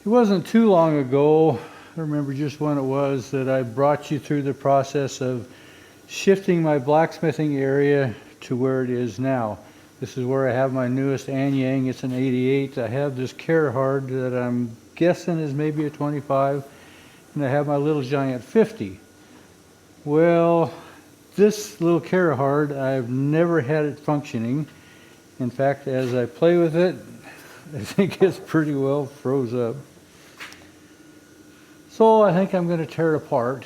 It wasn't too long ago, I remember just when it was, that I brought you through the process of shifting my blacksmithing area to where it is now. This is where I have my newest Anyang. It's an 88. I have this Kerrihard that I'm guessing is maybe a 25, and I have my little giant 50. Well, this little Kerrihard, I've never had it functioning. In fact, as I play with it, I think it's pretty well froze up. So I think I'm going to tear it apart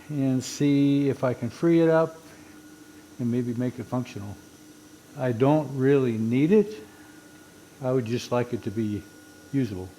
and see if I can free it up and maybe make it functional. I don't really need it. I would just like it to be usable.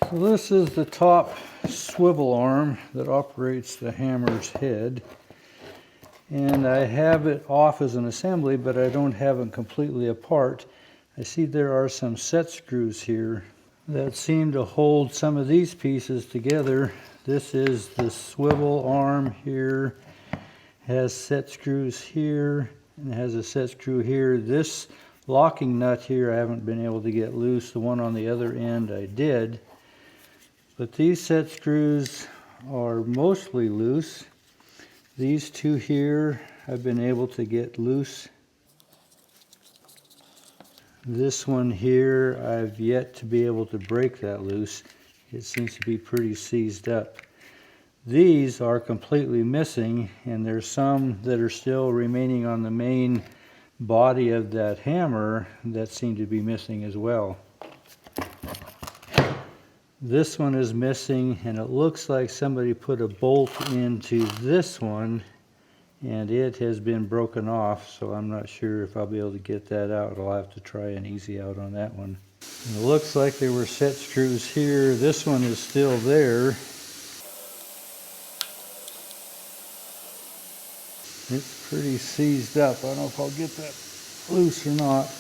So this is the top swivel arm that operates the hammer's head. And I have it off as an assembly, but I don't have it completely apart. I see there are some set screws here that seem to hold some of these pieces together. This is the swivel arm here, has set screws here, and has a set screw here. This locking nut here I haven't been able to get loose. The one on the other end I did. But these set screws are mostly loose. These two here I've been able to get loose. This one here I've yet to be able to break that loose. It seems to be pretty seized up. These are completely missing, and there's some that are still remaining on the main body of that hammer that seem to be missing as well. This one is missing, and it looks like somebody put a bolt into this one and it has been broken off, so I'm not sure if I'll be able to get that out. I'll have to try an easy out on that one. And it looks like there were set screws here. This one is still there. It's pretty seized up. I don't know if I'll get that loose or not.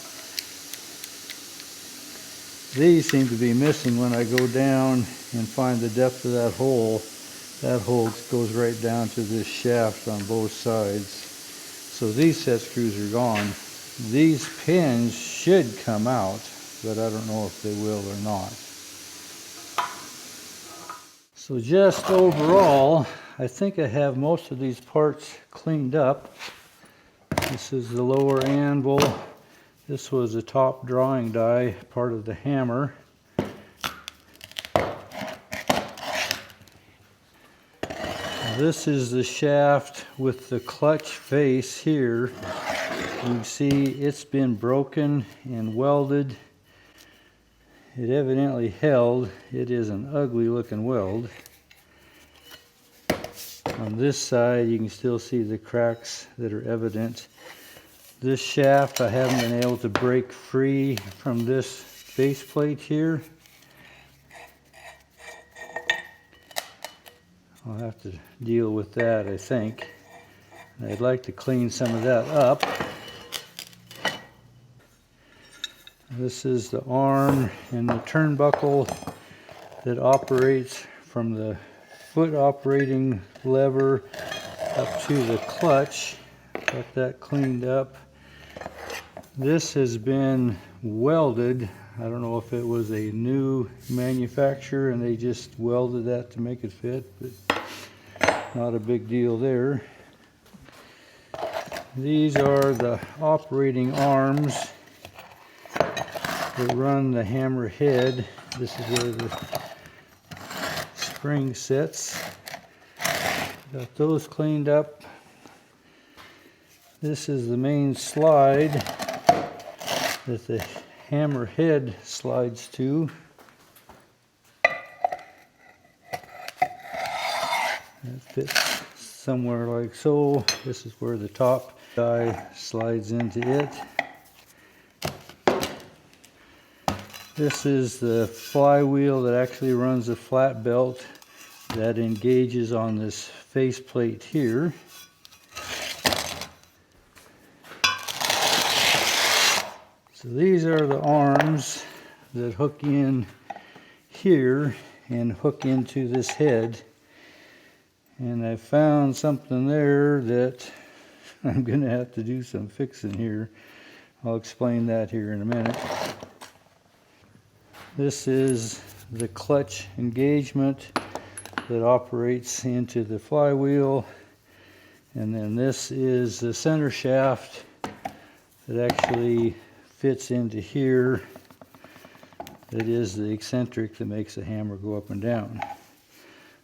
These seem to be missing when I go down and find the depth of that hole. That hole goes right down to this shaft on both sides. So these set screws are gone. These pins should come out, but I don't know if they will or not. So just overall, I think I have most of these parts cleaned up. This is the lower anvil. This was the top drawing die, part of the hammer. This is the shaft with the clutch face here. You can see it's been broken and welded. It evidently held. It is an ugly looking weld. On this side you can still see the cracks that are evident. This shaft I haven't been able to break free from this base plate here. I'll have to deal with that, I think. I'd like to clean some of that up. This is the arm and the turnbuckle that operates from the foot operating lever up to the clutch. Got that cleaned up. This has been welded. I don't know if it was a new manufacturer and they just welded that to make it fit, but not a big deal there. These are the operating arms that run the hammer head. This is where the spring sits. Got those cleaned up. This is the main slide that the hammer head slides to. It fits somewhere like so. This is where the top die slides into it. This is the flywheel that actually runs the flat belt that engages on this face plate here. So these are the arms that hook in here and hook into this head. And I found something there that I'm going to have to do some fixing here. I'll explain that here in a minute. This is the clutch engagement that operates into the flywheel. And then this is the center shaft that actually fits into here. It is the eccentric that makes the hammer go up and down.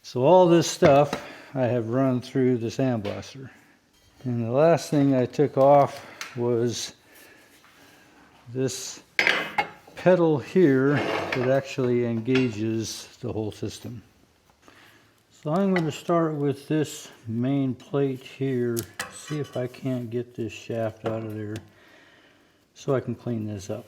So all this stuff I have run through the sandblaster. And the last thing I took off was this pedal here that actually engages the whole system. So I'm going to start with this main plate here, see if I can't get this shaft out of there so I can clean this up.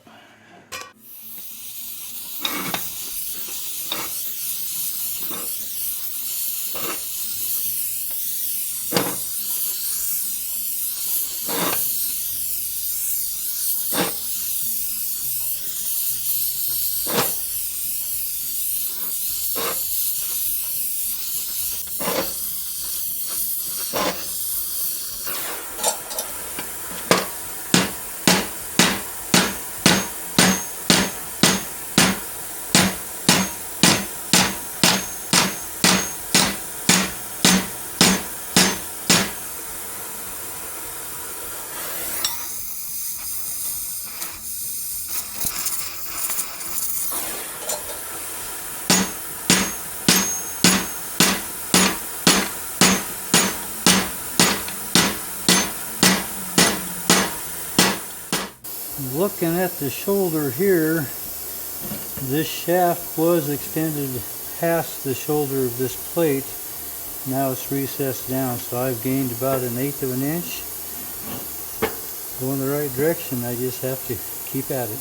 Looking at the shoulder here, this shaft was extended past the shoulder of this plate. Now it's recessed down, so I've gained about 1/8 of an inch. Going the right direction, I just have to keep at it.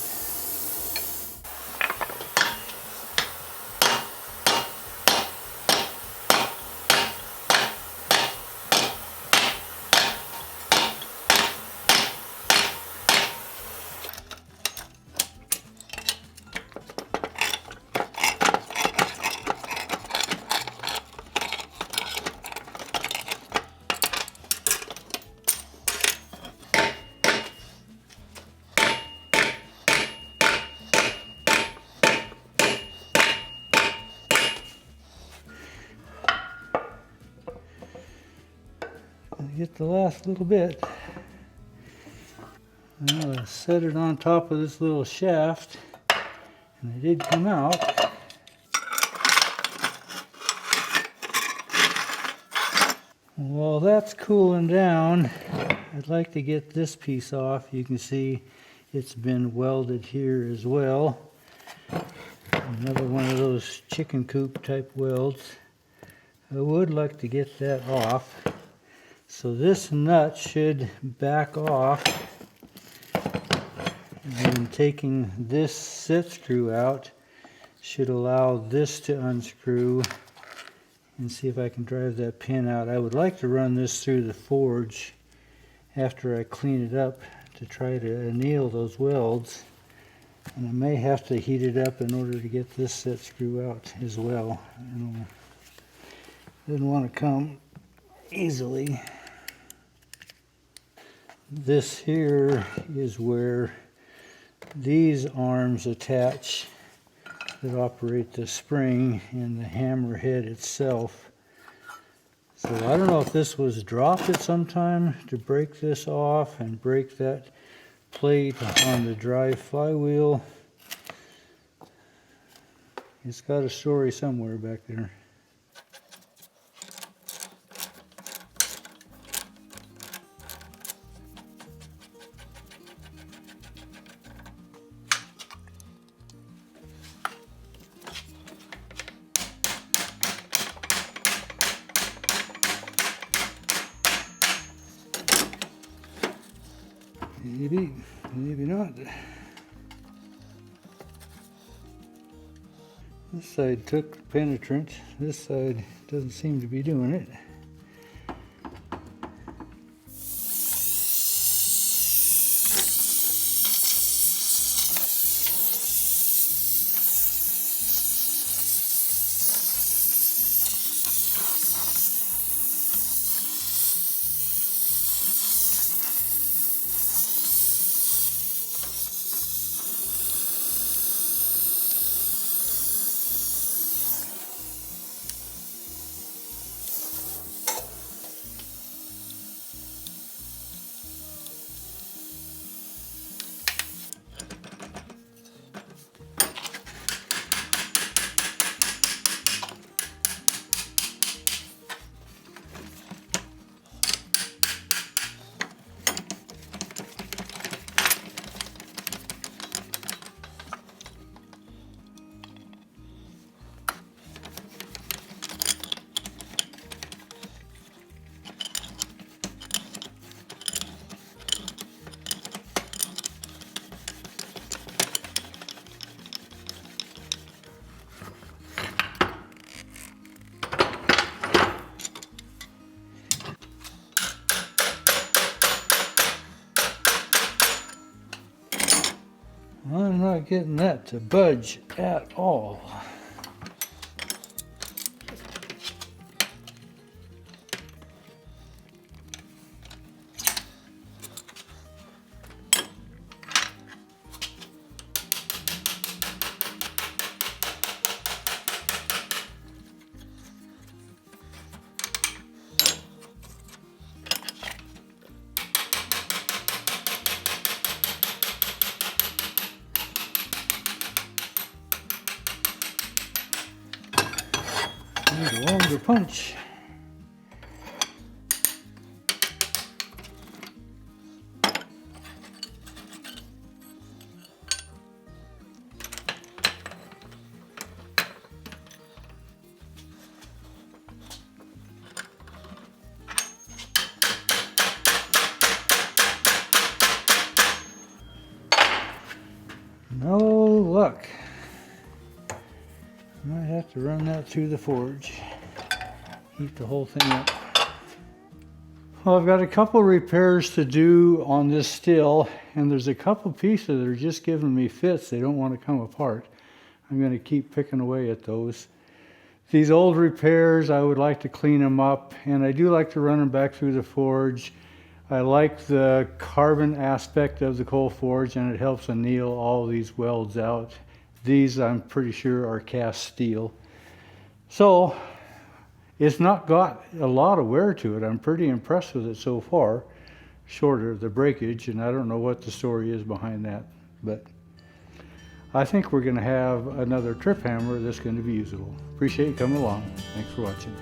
Get the last little bit. I'm going to set it on top of this little shaft, and it did come out. While that's cooling down, I'd like to get this piece off. You can see it's been welded here as well. Another one of those chicken coop type welds. I would like to get that off. So this nut should back off, and taking this set screw out should allow this to unscrew, and see if I can drive that pin out. I would like to run this through the forge after I clean it up to try to anneal those welds, and I may have to heat it up in order to get this set screw out as well. Didn't want to come easily. This here is where these arms attach that operate the spring and the hammer head itself. So I don't know if this was dropped at some time to break this off and break that plate on the drive flywheel. It's got a story somewhere back there. Maybe, maybe not. This side took penetrant. This side doesn't seem to be doing it. I'm not getting that to budge at all. Need a longer punch. No luck. Might have to run that through the forge. Heat the whole thing up. Well, I've got a couple repairs to do on this still, and there's a couple pieces that are just giving me fits. They don't want to come apart. I'm going to keep picking away at those. These old repairs, I would like to clean them up, and I do like to run them back through the forge. I like the carbon aspect of the coal forge, and it helps anneal all these welds out. These, I'm pretty sure, are cast steel. So, it's not got a lot of wear to it. I'm pretty impressed with it so far, short of the breakage, and I don't know what the story is behind that. But I think we're going to have another trip hammer that's going to be usable. Appreciate you coming along. Thanks for watching.